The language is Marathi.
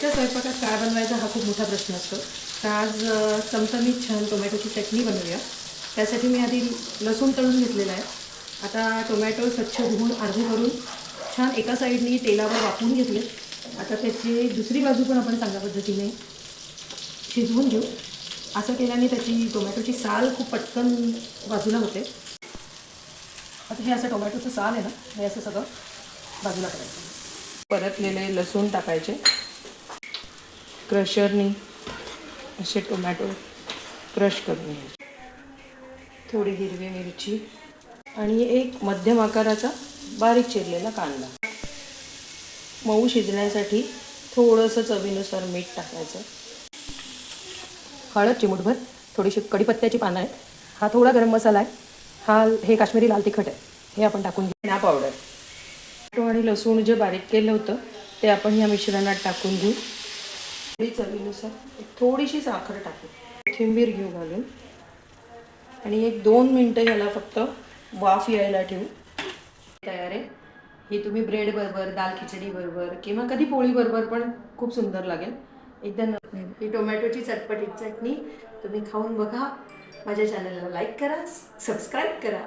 त्या स्वयंपाकात काय बनवायचा हा खूप मोठा प्रश्न असतो. तर आज चमचमीत छान टोमॅटोची चटणी बनवूया. त्यासाठी मी आधी लसूण तळून घेतलेला आहे. आता टोमॅटो स्वच्छ धुवून अर्धे करून छान एका साईडनी तेलावर वाफवून घेतले. आता त्याची दुसरी बाजू पण आपण चांगल्या पद्धतीने शिजवून घेऊ. असं केल्याने त्याची टोमॅटोची साल खूप पटकन बाजूला होते. आता हे असं टोमॅटोचं साल आहे ना, हे असं सगळं बाजूला करायचं. परतलेले लसूण टाकायचे. क्रशरनी असे टोमॅटो क्रश करून घ्यायचे. थोडी हिरवी मिरची आणि एक मध्यम आकाराचा बारीक चिरलेला कांदा. मऊ शिजण्यासाठी थोडंसं चवीनुसार मीठ टाकायचं. हळद चिमूटभर, थोडीशी कढीपत्त्याची पानं आहेत. हा थोडा गरम मसाला आहे. हे काश्मीरी लाल तिखट आहे, हे आपण टाकून घेऊ. धना पावडर. टोमॅटो आणि लसूण जे बारीक केलं होतं ते आपण या मिश्रणात टाकून घेऊ. चवीनुसार थोडीशी साखर टाकू. कोथिंबीर घेऊ घालून आणि 1-2 मिनटं ह्याला फक्त वाफ यायला ठेवू. तयार आहे. ही तुम्ही ब्रेड बरोबर, दाल खिचडी बरोबर किंवा कधी पोळी बरोबर पण खूप सुंदर लागेल. एकदम ही टोमॅटोची चटपटीत चटणी तुम्ही खाऊन बघा. माझ्या चॅनलला लाईक करा, सबस्क्राईब करा.